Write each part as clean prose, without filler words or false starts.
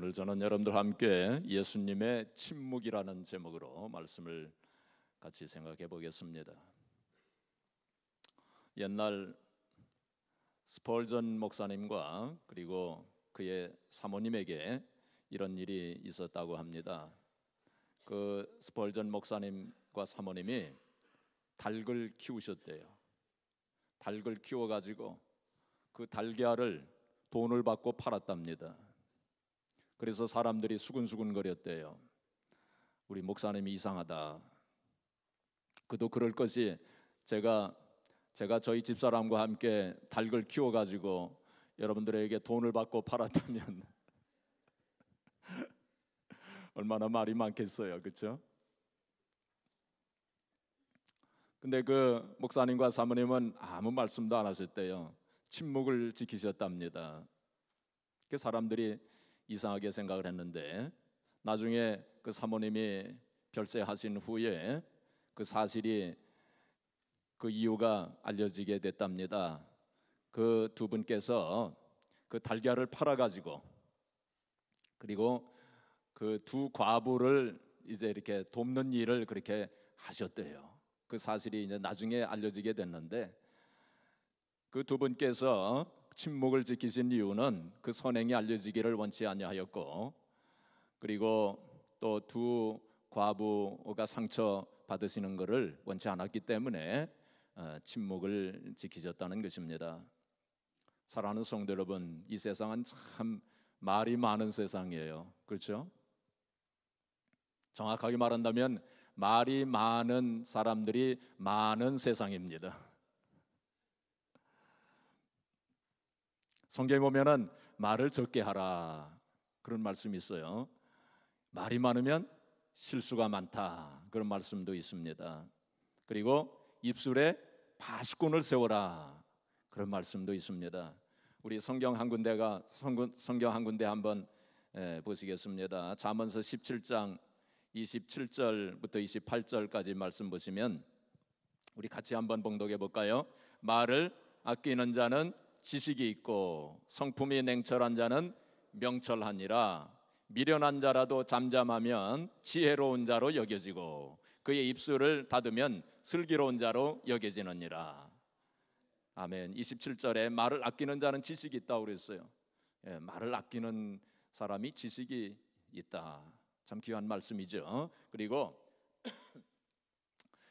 오늘 저는 여러분들과 함께 예수님의 침묵이라는 제목으로 말씀을 같이 생각해 보겠습니다. 옛날 스펄전 목사님과 그리고 그의 사모님에게 이런 일이 있었다고 합니다. 그 스펄전 목사님과 사모님이 닭을 키우셨대요. 닭을 키워가지고 그 달걀을 돈을 받고 팔았답니다. 그래서 사람들이 수근수근거렸대요. 우리 목사님이 이상하다. 그도 그럴 것이 제가 저희 집사람과 함께 닭을 키워가지고 여러분들에게 돈을 받고 팔았다면 얼마나 말이 많겠어요, 그렇죠? 근데 그 목사님과 사모님은 아무 말씀도 안 하셨대요. 침묵을 지키셨답니다. 그 사람들이 이상하게 생각을 했는데 나중에 그 사모님이 별세하신 후에 그 사실이 그 이유가 알려지게 됐답니다. 그 두 분께서 그 달걀을 팔아가지고 그리고 그 두 과부를 이제 이렇게 돕는 일을 그렇게 하셨대요. 그 사실이 이제 나중에 알려지게 됐는데 그 두 분께서 침묵을 지키신 이유는 그 선행이 알려지기를 원치 아니하였고 그리고 또 두 과부가 상처 받으시는 것을 원치 않았기 때문에 침묵을 지키셨다는 것입니다. 사랑하는 성도 여러분, 이 세상은 참 말이 많은 세상이에요. 그렇죠? 정확하게 말한다면 말이 많은 사람들이 많은 세상입니다. 성경에 보면은 말을 적게 하라 그런 말씀이 있어요. 말이 많으면 실수가 많다 그런 말씀도 있습니다. 그리고 입술에 파수꾼을 세워라 그런 말씀도 있습니다. 우리 성경 한 군데 한번 보시겠습니다. 잠언서 17장 27절부터 28절까지 말씀 보시면 우리 같이 한번 봉독해 볼까요? 말을 아끼는 자는 지식이 있고 성품이 냉철한 자는 명철하니라. 미련한 자라도 잠잠하면 지혜로운 자로 여겨지고 그의 입술을 닫으면 슬기로운 자로 여겨지느니라. 아멘. 27절에 말을 아끼는 자는 지식이 있다고 그랬어요. 말을 아끼는 사람이 지식이 있다. 참 귀한 말씀이죠. 그리고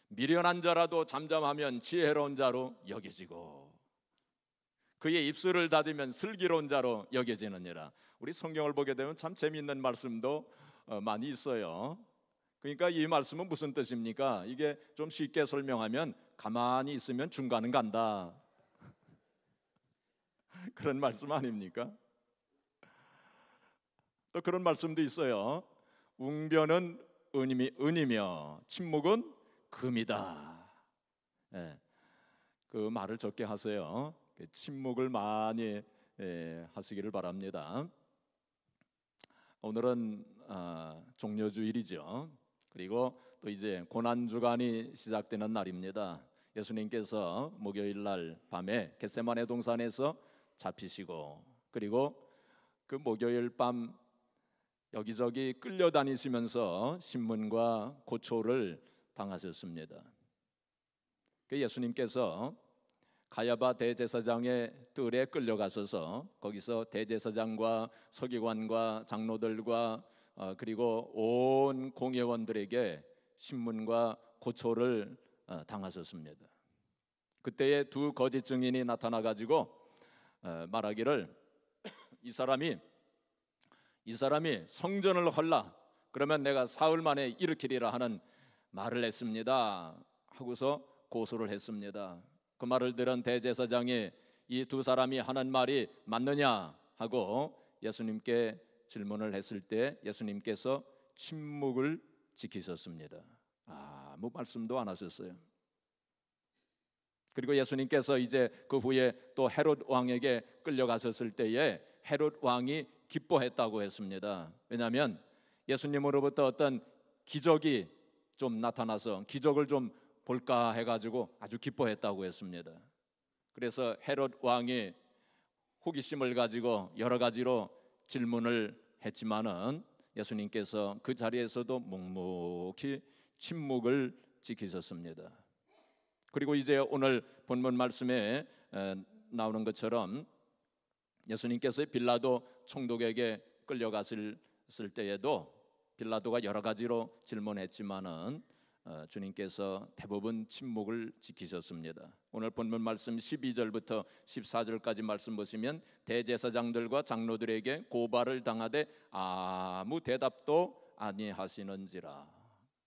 미련한 자라도 잠잠하면 지혜로운 자로 여겨지고 그의 입술을 닫으면 슬기로운 자로 여겨지느니라. 우리 성경을 보게 되면 참 재미있는 말씀도 많이 있어요. 그러니까 이 말씀은 무슨 뜻입니까? 이게 좀 쉽게 설명하면 가만히 있으면 중간은 간다 그런 말씀 아닙니까? 또 그런 말씀도 있어요. 웅변은 은이며 침묵은 금이다. 그 말을 적게 하세요. 침묵을 많이 하시기를 바랍니다. 오늘은 종려주일이죠. 그리고 또 이제 고난주간이 시작되는 날입니다. 예수님께서 목요일 날 밤에 겟세마네 동산에서 잡히시고 그리고 그 목요일 밤 여기저기 끌려다니시면서 신문과 고초를 당하셨습니다. 그 예수님께서 가야바 대제사장의 뜰에 끌려가셔서 거기서 대제사장과 서기관과 장로들과 그리고 온 공회원들에게 신문과 고초를 당하셨습니다. 그때에 두 거짓 증인이 나타나 가지고 말하기를 이 사람이 성전을 헐라 그러면 내가 사흘 만에 일으키리라 하는 말을 했습니다 하고서 고소를 했습니다. 그 말을 들은 대제사장이 이 두 사람이 하는 말이 맞느냐 하고 예수님께 질문을 했을 때 예수님께서 침묵을 지키셨습니다. 아무 말씀도 안 하셨어요. 그리고 예수님께서 이제 그 후에 또 헤롯 왕에게 끌려가셨을 때에 헤롯 왕이 기뻐했다고 했습니다. 왜냐하면 예수님으로부터 어떤 기적이 좀 나타나서 기적을 좀 볼까 해가지고 아주 기뻐했다고 했습니다. 그래서 헤롯 왕이 호기심을 가지고 여러 가지로 질문을 했지만은 예수님께서 그 자리에서도 묵묵히 침묵을 지키셨습니다. 그리고 이제 오늘 본문 말씀에 나오는 것처럼 예수님께서 빌라도 총독에게 끌려갔을 때에도 빌라도가 여러 가지로 질문했지만은 주님께서 대부분 침묵을 지키셨습니다. 오늘 본문 말씀 12절부터 14절까지 말씀 보시면 대제사장들과 장로들에게 고발을 당하되 아무 대답도 아니하시는지라.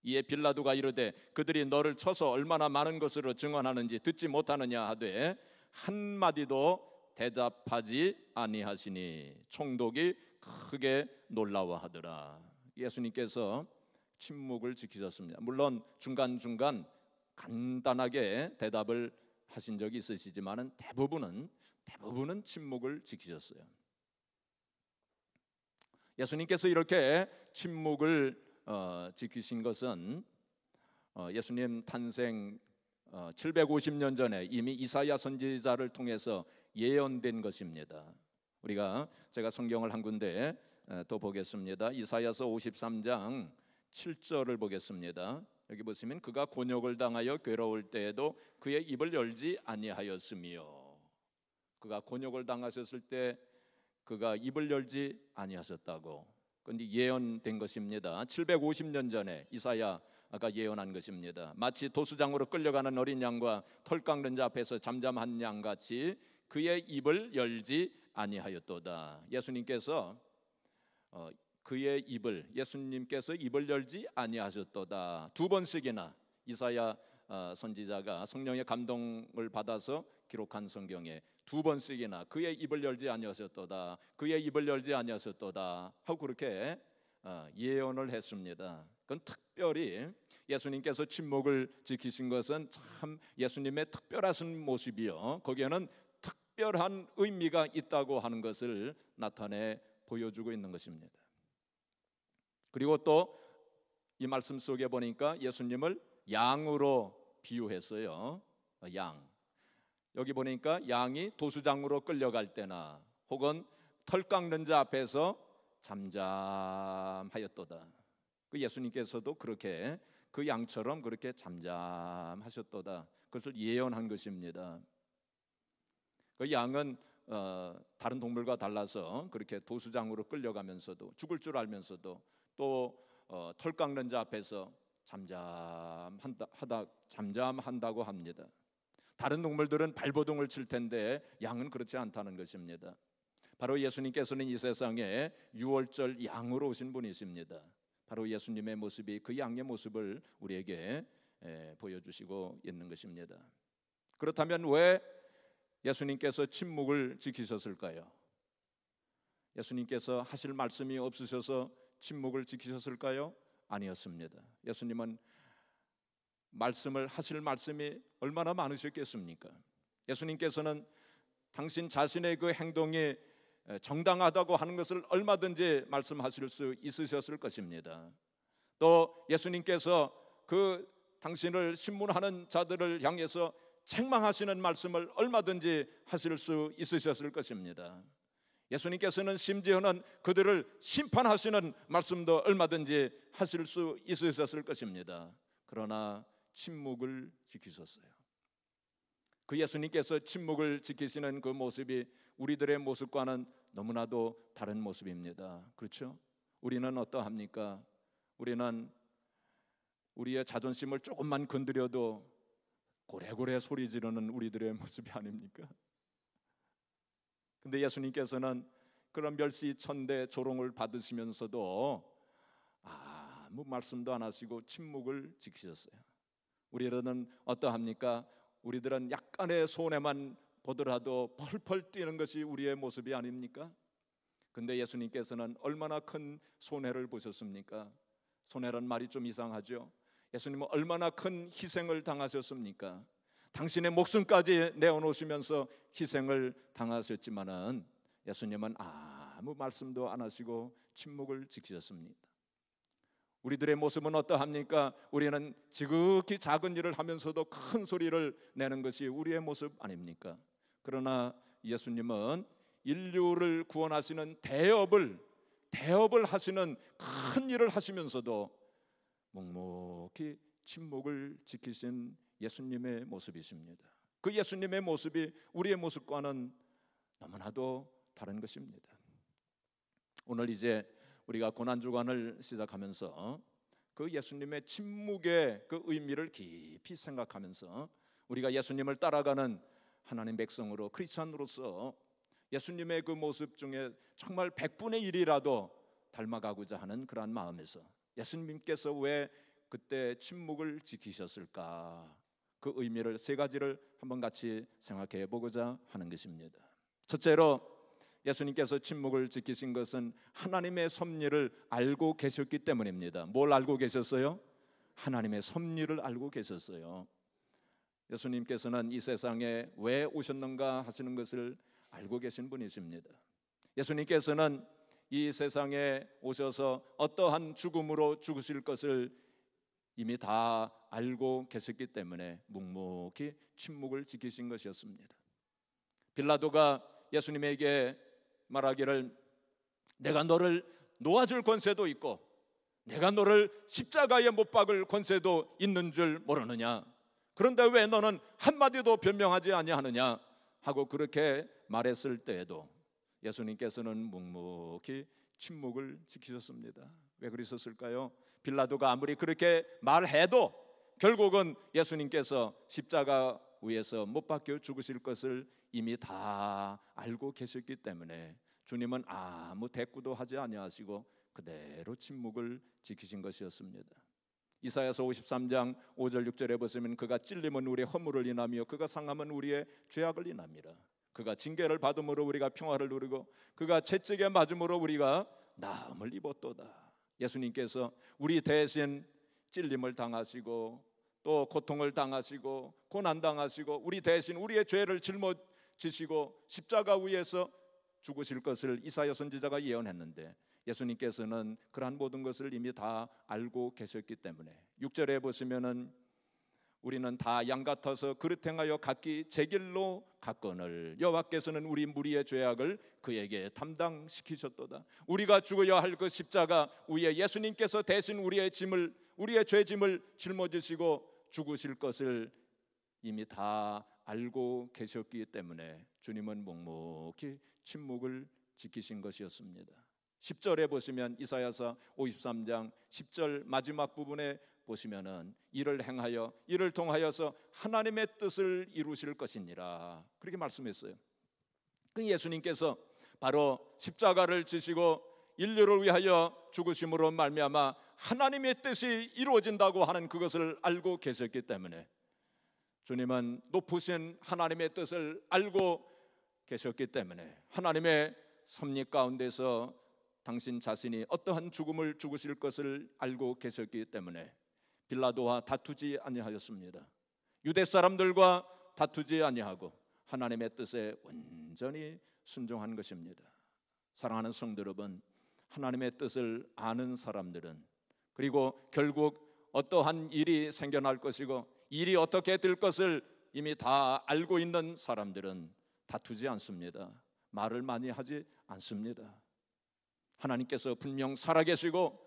이에 빌라도가 이르되 그들이 너를 쳐서 얼마나 많은 것으로 증언하는지 듣지 못하느냐 하되 한마디도 대답하지 아니하시니 총독이 크게 놀라워하더라. 예수님께서 침묵을 지키셨습니다. 물론 중간중간 간단하게 대답을 하신 적이 있으시지만은 대부분은 침묵을 지키셨어요. 예수님께서 이렇게 침묵을 지키신 것은 예수님 탄생 750년 전에 이미 이사야 선지자를 통해서 예언된 것입니다. 제가 성경을 한 군데 또 보겠습니다. 이사야서 53장 7절을 보겠습니다. 여기 보시면 그가 곤욕을 당하여 괴로울 때에도 그의 입을 열지 아니하였으며, 그가 곤욕을 당하셨을 때 그가 입을 열지 아니하셨다고. 그런데 예언된 것입니다. 750년 전에 이사야가 예언한 것입니다. 마치 도수장으로 끌려가는 어린 양과 털 깎는 자 앞에서 잠잠한 양같이 그의 입을 열지 아니하였도다. 예수님께서 예수님께서 입을 열지 아니하셨도다. 두 번씩이나 이사야 선지자가 성령의 감동을 받아서 기록한 성경에 두 번씩이나 그의 입을 열지 아니하셨도다, 그의 입을 열지 아니하셨도다 하고 그렇게 예언을 했습니다. 그건 특별히 예수님께서 침묵을 지키신 것은 참 예수님의 특별하신 모습이요, 거기에는 특별한 의미가 있다고 하는 것을 나타내 보여주고 있는 것입니다. 그리고 또 이 말씀 속에 보니까 예수님을 양으로 비유했어요. 양. 여기 보니까 양이 도수장으로 끌려갈 때나 혹은 털 깎는 자 앞에서 잠잠하였도다. 그 예수님께서도 그렇게 그 양처럼 그렇게 잠잠하셨도다. 그것을 예언한 것입니다. 그 양은 다른 동물과 달라서 그렇게 도수장으로 끌려가면서도 죽을 줄 알면서도 또 털 깎는 자 앞에서 잠잠한다고 합니다. 다른 동물들은 발버둥을 칠 텐데 양은 그렇지 않다는 것입니다. 바로 예수님께서는 이 세상에 유월절 양으로 오신 분이십니다. 바로 예수님의 모습이 그 양의 모습을 우리에게 보여주시고 있는 것입니다. 그렇다면 왜 예수님께서 침묵을 지키셨을까요? 예수님께서 하실 말씀이 없으셔서 침묵을 지키셨을까요? 아니었습니다. 예수님은 하실 말씀이 얼마나 많으셨겠습니까? 예수님께서는 당신 자신의 그 행동이 정당하다고 하는 것을 얼마든지 말씀하실 수 있으셨을 것입니다. 또 예수님께서 그 당신을 신문하는 자들을 향해서 책망하시는 말씀을 얼마든지 하실 수 있으셨을 것입니다. 예수님께서는 심지어는 그들을 심판하시는 말씀도 얼마든지 하실 수 있으셨을 것입니다. 그러나 침묵을 지키셨어요. 그 예수님께서 침묵을 지키시는 그 모습이 우리들의 모습과는 너무나도 다른 모습입니다. 그렇죠? 우리는 어떠합니까? 우리는 우리의 자존심을 조금만 건드려도 고래고래 소리 지르는 우리들의 모습이 아닙니까? 근데 예수님께서는 그런 멸시천대 조롱을 받으시면서도 아무 말씀도 안 하시고 침묵을 지키셨어요. 우리들은 어떠합니까? 우리들은 약간의 손해만 보더라도 펄펄 뛰는 것이 우리의 모습이 아닙니까? 근데 예수님께서는 얼마나 큰 손해를 보셨습니까? 손해란 말이 좀 이상하죠. 예수님은 얼마나 큰 희생을 당하셨습니까? 당신의 목숨까지 내어놓으시면서 희생을 당하셨지만은 예수님은 아무 말씀도 안 하시고 침묵을 지키셨습니다. 우리들의 모습은 어떠합니까? 우리는 지극히 작은 일을 하면서도 큰 소리를 내는 것이 우리의 모습 아닙니까? 그러나 예수님은 인류를 구원하시는 대업을 대업을 하시는 큰 일을 하시면서도 묵묵히 침묵을 지키신 예수님의 모습이십니다. 그 예수님의 모습이 우리의 모습과는 너무나도 다른 것입니다. 오늘 이제 우리가 고난주간을 시작하면서 그 예수님의 침묵의 그 의미를 깊이 생각하면서 우리가 예수님을 따라가는 하나님 백성으로 크리스찬으로서 예수님의 그 모습 중에 정말 100분의 1이라도 닮아가고자 하는 그러한 마음에서 예수님께서 왜 그때 침묵을 지키셨을까? 그 의미를 세 가지를 한번 같이 생각해 보고자 하는 것입니다. 첫째로 예수님께서 침묵을 지키신 것은 하나님의 섭리를 알고 계셨기 때문입니다. 뭘 알고 계셨어요? 하나님의 섭리를 알고 계셨어요. 예수님께서는 이 세상에 왜 오셨는가 하시는 것을 알고 계신 분이십니다. 예수님께서는 이 세상에 오셔서 어떠한 죽음으로 죽으실 것을 이미 다 알고 계셨기 때문에 묵묵히 침묵을 지키신 것이었습니다. 빌라도가 예수님에게 말하기를 내가 너를 놓아줄 권세도 있고 내가 너를 십자가에 못 박을 권세도 있는 줄 모르느냐? 그런데 왜 너는 한마디도 변명하지 아니하느냐? 하고 그렇게 말했을 때에도 예수님께서는 묵묵히 침묵을 지키셨습니다. 왜 그러셨을까요? 빌라도가 아무리 그렇게 말해도 결국은 예수님께서 십자가 위에서 못 박혀 죽으실 것을 이미 다 알고 계셨기 때문에 주님은 아무 대꾸도 하지 아니하시고 그대로 침묵을 지키신 것이었습니다. 이사야서 53장 5절 6절에 보시면 그가 찔림은 우리의 허물을 인하며 그가 상함은 우리의 죄악을 인함이라. 그가 징계를 받음으로 우리가 평화를 누리고 그가 채찍에 맞음으로 우리가 나음을 입었도다. 예수님께서 우리 대신 찔림을 당하시고 또 고통을 당하시고 고난 당하시고 우리 대신 우리의 죄를 짊어지시고 십자가 위에서 죽으실 것을 이사야 선지자가 예언했는데 예수님께서는 그러한 모든 것을 이미 다 알고 계셨기 때문에 6절에 보시면은 우리는 다 양 같아서 그릇 행하여 각기 제 길로 갔거늘 여호와께서는 우리 무리의 죄악을 그에게 담당시키셨도다. 우리가 죽어야 할 그 십자가 위에 예수님께서 대신 우리의 죄짐을 짊어지시고 죽으실 것을 이미 다 알고 계셨기 때문에 주님은 묵묵히 침묵을 지키신 것이었습니다. 10절에 보시면 이사야서 53장 10절 마지막 부분에 보시면은 이를 행하여 이를 통하여서 하나님의 뜻을 이루실 것이니라 그렇게 말씀했어요. 그 예수님께서 바로 십자가를 지시고 인류를 위하여 죽으심으로 말미암아 하나님의 뜻이 이루어진다고 하는 그것을 알고 계셨기 때문에 주님은 높으신 하나님의 뜻을 알고 계셨기 때문에 하나님의 섭리 가운데서 당신 자신이 어떠한 죽음을 죽으실 것을 알고 계셨기 때문에 빌라도와 다투지 아니하였습니다. 유대 사람들과 다투지 아니하고 하나님의 뜻에 온전히 순종한 것입니다. 사랑하는 성도 여러분, 하나님의 뜻을 아는 사람들은 그리고 결국 어떠한 일이 생겨날 것이고 일이 어떻게 될 것을 이미 다 알고 있는 사람들은 다투지 않습니다. 말을 많이 하지 않습니다. 하나님께서 분명 살아계시고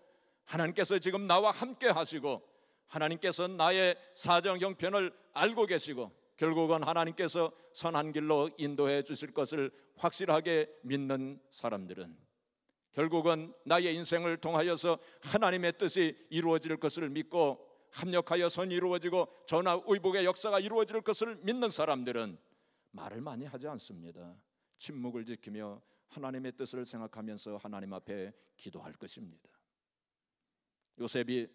하나님께서 지금 나와 함께 하시고 하나님께서 나의 사정 형편을 알고 계시고 결국은 하나님께서 선한 길로 인도해 주실 것을 확실하게 믿는 사람들은 결국은 나의 인생을 통하여서 하나님의 뜻이 이루어질 것을 믿고 합력하여 선이 이루어지고 전화 의복의 역사가 이루어질 것을 믿는 사람들은 말을 많이 하지 않습니다. 침묵을 지키며 하나님의 뜻을 생각하면서 하나님 앞에 기도할 것입니다. 요셉이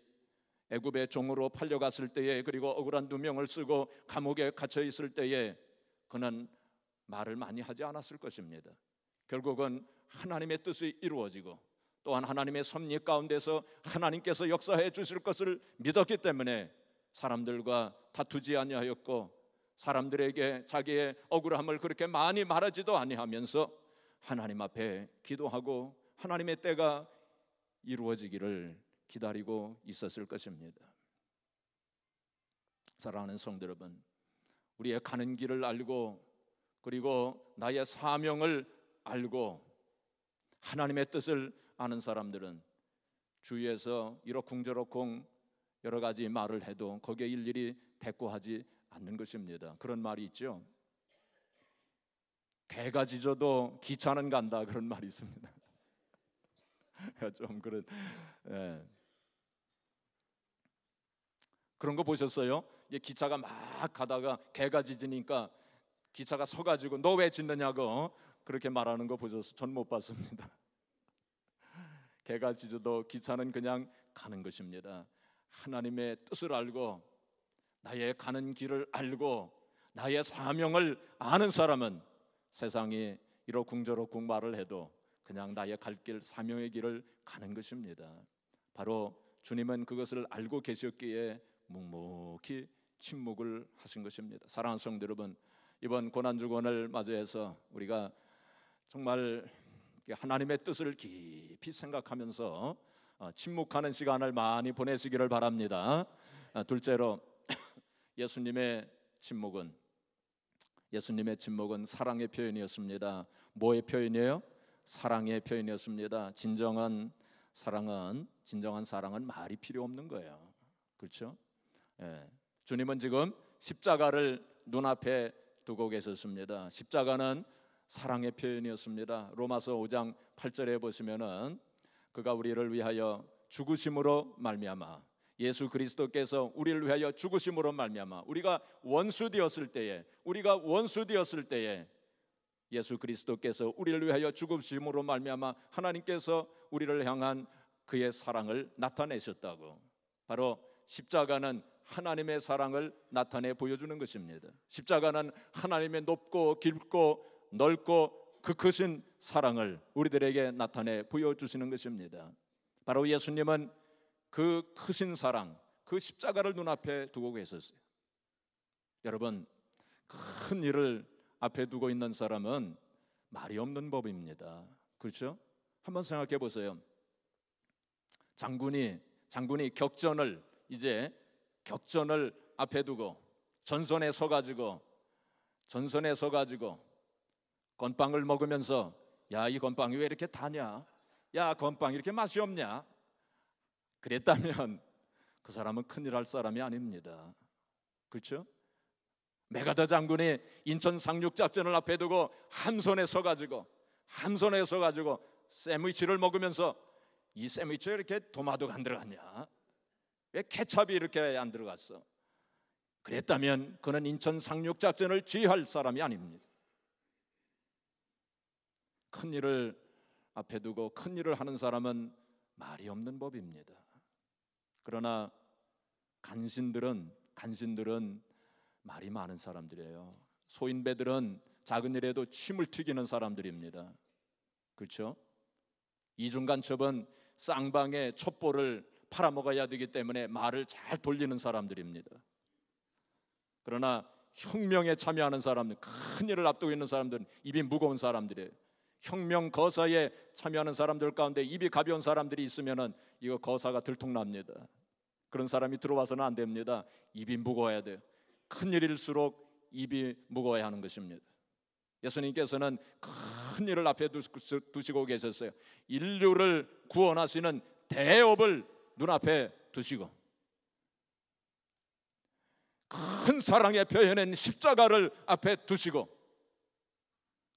애굽의 종으로 팔려갔을 때에 그리고 억울한 누명을 쓰고 감옥에 갇혀 있을 때에 그는 말을 많이 하지 않았을 것입니다. 결국은 하나님의 뜻이 이루어지고 또한 하나님의 섭리 가운데서 하나님께서 역사해 주실 것을 믿었기 때문에 사람들과 다투지 아니하였고 사람들에게 자기의 억울함을 그렇게 많이 말하지도 아니하면서 하나님 앞에 기도하고 하나님의 때가 이루어지기를 기다리고 있었을 것입니다. 사랑하는 성도 여러분, 우리의 가는 길을 알고 그리고 나의 사명을 알고 하나님의 뜻을 아는 사람들은 주위에서 이러쿵저러쿵 여러 가지 말을 해도 거기에 일일이 대꾸하지 않는 것입니다. 그런 말이 있죠. 개가 짖어도 기차는 간다, 그런 말이 있습니다. 좀 그런, 예. 그런 거 보셨어요? 기차가 막 가다가 개가 짖으니까 기차가 서가지고 너 왜 짖느냐고 그렇게 말하는 거 보셨어요? 전 못 봤습니다. 개가 짖어도 기차는 그냥 가는 것입니다. 하나님의 뜻을 알고 나의 가는 길을 알고 나의 사명을 아는 사람은 세상이 이러쿵저러쿵 말을 해도 그냥 나의 갈 길, 사명의 길을 가는 것입니다. 바로 주님은 그것을 알고 계셨기에 묵묵히 침묵을 하신 것입니다. 사랑하는 성도 여러분, 이번 고난주간을 맞이해서 우리가 정말 하나님의 뜻을 깊이 생각하면서 침묵하는 시간을 많이 보내시기를 바랍니다. 둘째로 예수님의 침묵은 사랑의 표현이었습니다. 뭐의 표현이에요? 사랑의 표현이었습니다. 진정한 사랑은 말이 필요 없는 거예요. 그렇죠? 예. 주님은 지금 십자가를 눈앞에 두고 계셨습니다. 십자가는 사랑의 표현이었습니다. 로마서 5장 8절에 보시면은 그가 우리를 위하여 죽으심으로 말미암아, 예수 그리스도께서 우리를 위하여 죽으심으로 말미암아 우리가 원수 되었을 때에 예수 그리스도께서 우리를 위하여 죽으심으로 말미암아 하나님께서 우리를 향한 그의 사랑을 나타내셨다고. 바로 십자가는 하나님의 사랑을 나타내 보여주는 것입니다. 십자가는 하나님의 높고 깊고 넓고 그 크신 사랑을 우리들에게 나타내 보여주시는 것입니다. 바로 예수님은 그 크신 사랑, 그 십자가를 눈앞에 두고 계셨어요. 여러분, 큰 일을 앞에 두고 있는 사람은 말이 없는 법입니다. 그렇죠? 한번 생각해 보세요. 장군이 격전을 앞에 두고 전선에 서가지고 건빵을 먹으면서 야, 이 건빵이 왜 이렇게 다냐? 야, 건빵 이렇게 맛이 없냐? 그랬다면 그 사람은 큰일 할 사람이 아닙니다. 그렇죠? 메가더 장군이 인천 상륙작전을 앞에 두고 함선에 서가지고 샌드위치를 먹으면서 이 샌드위치에 이렇게 도마도가 안 들어갔냐? 왜 케찹이 이렇게 안 들어갔어? 그랬다면 그는 인천 상륙작전을 지휘할 사람이 아닙니다. 큰 일을 앞에 두고 큰 일을 하는 사람은 말이 없는 법입니다. 그러나 간신들은 말이 많은 사람들이에요. 소인배들은 작은 일에도 침을 튀기는 사람들입니다. 그렇죠? 이중간첩은 쌍방의 첩보를 팔아먹어야 되기 때문에 말을 잘 돌리는 사람들입니다. 그러나 혁명에 참여하는 사람들, 큰 일을 앞두고 있는 사람들은 입이 무거운 사람들이에요. 혁명 거사에 참여하는 사람들 가운데 입이 가벼운 사람들이 있으면은 이거 거사가 들통납니다. 그런 사람이 들어와서는 안 됩니다. 입이 무거워야 돼요. 큰 일일수록 입이 무거워야 하는 것입니다. 예수님께서는 큰 일을 앞에 두시고 계셨어요. 인류를 구원하시는 대업을 눈앞에 두시고 큰 사랑의 표현인 십자가를 앞에 두시고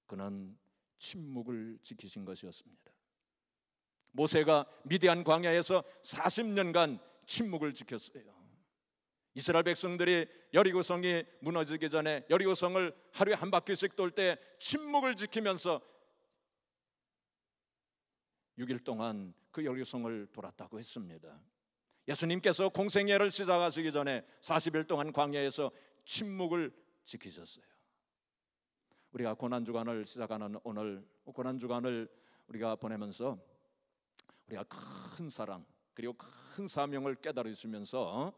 그는 침묵을 지키신 것이었습니다. 모세가 미디안 광야에서 40년간 침묵을 지켰어요. 이스라엘 백성들이 여리고성이 무너지기 전에 여리고성을 하루에 한 바퀴씩 돌 때 침묵을 지키면서 6일 동안 그 여리고성을 돌았다고 했습니다. 예수님께서 공생애를 시작하시기 전에 40일 동안 광야에서 침묵을 지키셨어요. 우리가 고난주간을 시작하는 오늘 고난주간을 우리가 보내면서 우리가 큰 사랑 그리고 큰 사명을 깨달으시면서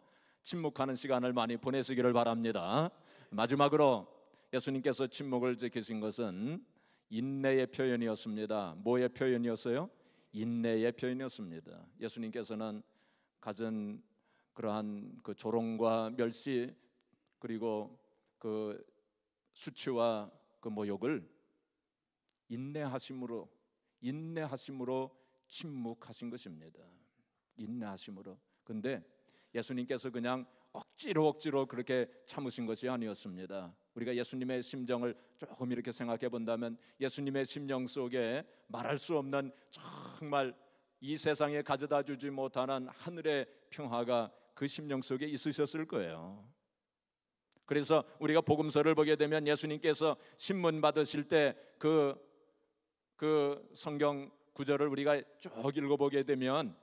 침묵하는 시간을 많이 보내시기를 바랍니다. 마지막으로 예수님께서 침묵을 지키신 것은 인내의 표현이었습니다. 뭐의 표현이었어요? 인내의 표현이었습니다. 예수님께서는 가진 그러한 그 조롱과 멸시 그리고 그 수치와 그 모욕을 인내하심으로 침묵하신 것입니다. 인내하심으로. 근데 예수님께서 그냥 억지로 그렇게 참으신 것이 아니었습니다. 우리가 예수님의 심정을 조금 이렇게 생각해 본다면 예수님의 심령 속에 말할 수 없는 정말 이 세상에 가져다 주지 못하는 하늘의 평화가 그 심령 속에 있으셨을 거예요. 그래서 우리가 복음서를 보게 되면 예수님께서 신문 받으실 때 그 성경 구절을 우리가 쭉 읽어보게 되면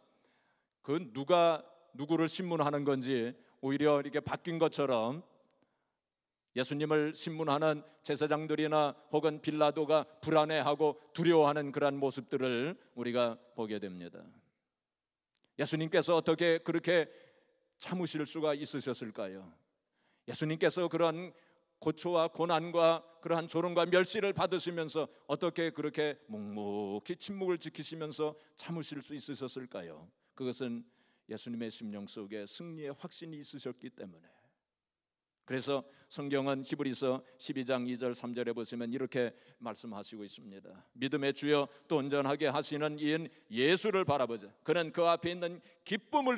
그 누가 누구를 신문하는 건지 오히려 이렇게 바뀐 것처럼 예수님을 신문하는 제사장들이나 혹은 빌라도가 불안해하고 두려워하는 그러한 모습들을 우리가 보게 됩니다. 예수님께서 어떻게 그렇게 참으실 수가 있으셨을까요? 예수님께서 그런 고초와 고난과 그러한 조롱과 멸시를 받으시면서 어떻게 그렇게 묵묵히 침묵을 지키시면서 참으실 수 있으셨을까요? 그것은 예수님의 심령 속에 승리의 확신이 있으셨기 때문에. 그래서 성경은 히브리서 12장 2절 3절에 보시면 이렇게 말씀하시고 있습니다. 믿음의 주여 또 온전하게 하시는 이인 예수를 바라보자. 그는 그 앞에 있는 기쁨을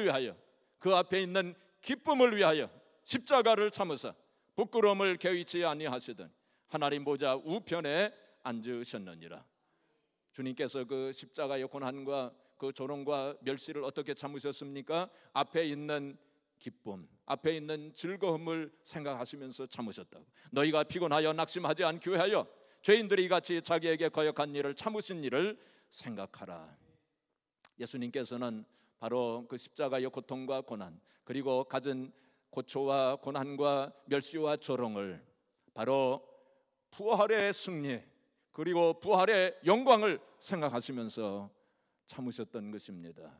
위하여 십자가를 참으사 부끄러움을 개의치 아니하시던 하나님 보좌 우편에 앉으셨느니라. 주님께서 그 십자가의 고난과 그 조롱과 멸시를 어떻게 참으셨습니까? 앞에 있는 기쁨, 앞에 있는 즐거움을 생각하시면서 참으셨다고. 너희가 피곤하여 낙심하지 않기 위하여 죄인들이 같이 자기에게 거역한 일을 참으신 일을 생각하라. 예수님께서는 바로 그 십자가의 고통과 고난, 그리고 가진 고초와 고난과 멸시와 조롱을 바로 부활의 승리, 그리고 부활의 영광을 생각하시면서 참으셨던 것입니다.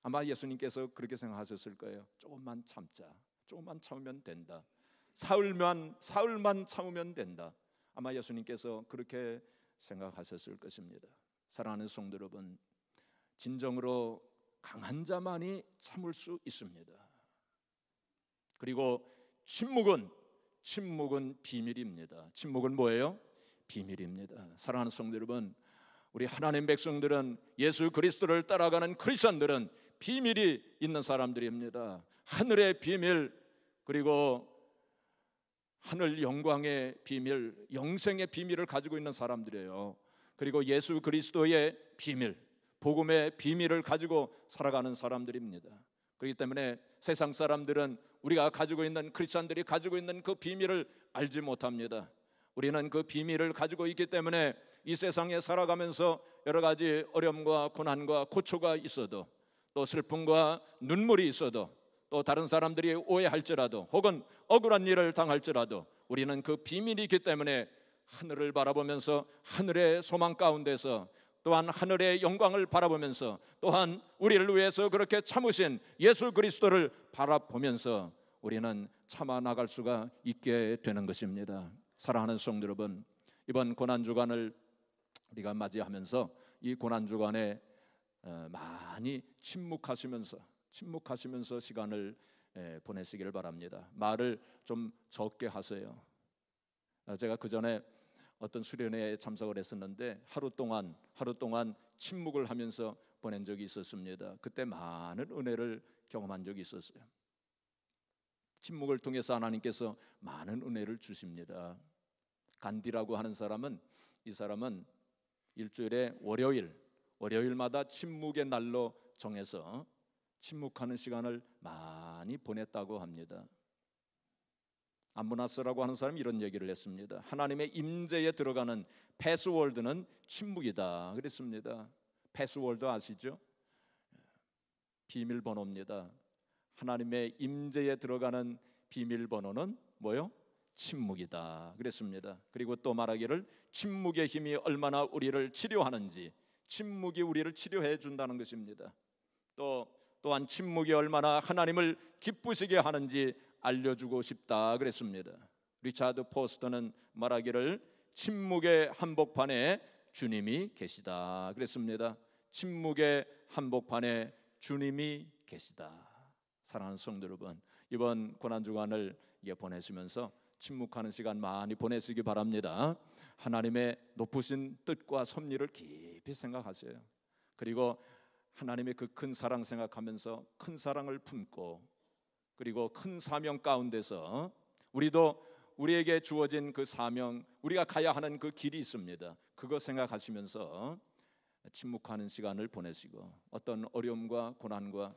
아마 예수님께서 그렇게 생각하셨을 거예요. 조금만 참자, 조금만 참으면 된다. 사흘만 참으면 된다. 아마 예수님께서 그렇게 생각하셨을 것입니다. 사랑하는 성도 여러분, 진정으로 강한 자만이 참을 수 있습니다. 그리고 침묵은 비밀입니다. 침묵은 뭐예요? 비밀입니다. 사랑하는 성도 여러분, 우리 하나님 백성들은, 예수 그리스도를 따라가는 크리스천들은 비밀이 있는 사람들입니다. 하늘의 비밀, 그리고 하늘 영광의 비밀, 영생의 비밀을 가지고 있는 사람들이에요. 그리고 예수 그리스도의 비밀, 복음의 비밀을 가지고 살아가는 사람들입니다. 그렇기 때문에 세상 사람들은 우리가 가지고 있는, 크리스천들이 가지고 있는 그 비밀을 알지 못합니다. 우리는 그 비밀을 가지고 있기 때문에 이 세상에 살아가면서 여러 가지 어려움과 고난과 고초가 있어도, 또 슬픔과 눈물이 있어도, 또 다른 사람들이 오해할지라도 혹은 억울한 일을 당할지라도 우리는 그 비밀이 있기 때문에 하늘을 바라보면서 하늘의 소망 가운데서, 또한 하늘의 영광을 바라보면서, 또한 우리를 위해서 그렇게 참으신 예수 그리스도를 바라보면서 우리는 참아 나갈 수가 있게 되는 것입니다. 사랑하는 성도 여러분, 이번 고난주간을 우리가 맞이하면서 이 고난주간에 많이 침묵하시면서 시간을 보내시기를 바랍니다. 말을 좀 적게 하세요. 제가 그 전에 어떤 수련회에 참석을 했었는데 하루 동안 침묵을 하면서 보낸 적이 있었습니다. 그때 많은 은혜를 경험한 적이 있었어요. 침묵을 통해서 하나님께서 많은 은혜를 주십니다. 간디라고 하는 사람은, 이 사람은 일주일에 월요일마다 침묵의 날로 정해서 침묵하는 시간을 많이 보냈다고 합니다. 암브나스라고 하는 사람이 이런 얘기를 했습니다. 하나님의 임재에 들어가는 패스워드는 침묵이다 그랬습니다. 패스워드 아시죠? 비밀번호입니다. 하나님의 임재에 들어가는 비밀번호는 뭐요? 침묵이다 그랬습니다. 그리고 또 말하기를 침묵의 힘이 얼마나 우리를 치료하는지, 침묵이 우리를 치료해 준다는 것입니다. 또한 침묵이 얼마나 하나님을 기쁘시게 하는지 알려주고 싶다 그랬습니다. 리차드 포스터는 말하기를 침묵의 한복판에 주님이 계시다 그랬습니다. 침묵의 한복판에 주님이 계시다. 사랑하는 성도 여러분, 이번 고난주간을 보내시면서 침묵하는 시간 많이 보내시기 바랍니다. 하나님의 높으신 뜻과 섭리를 깊이 생각하세요. 그리고 하나님의 그 큰 사랑 생각하면서 큰 사랑을 품고, 그리고 큰 사명 가운데서 우리도 우리에게 주어진 그 사명, 우리가 가야 하는 그 길이 있습니다. 그거 생각하시면서 침묵하는 시간을 보내시고, 어떤 어려움과 고난과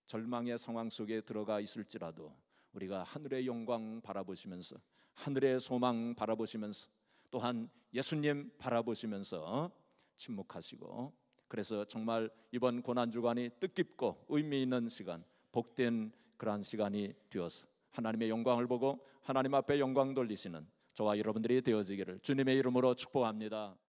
절망의 상황 속에 들어가 있을지라도 우리가 하늘의 영광 바라보시면서, 하늘의 소망 바라보시면서, 또한 예수님 바라보시면서 침묵하시고, 그래서 정말 이번 고난 주간이 뜻깊고 의미 있는 시간, 복된 그러한 시간이 되어서 하나님의 영광을 보고 하나님 앞에 영광 돌리시는 저와 여러분들이 되어지기를 주님의 이름으로 축복합니다.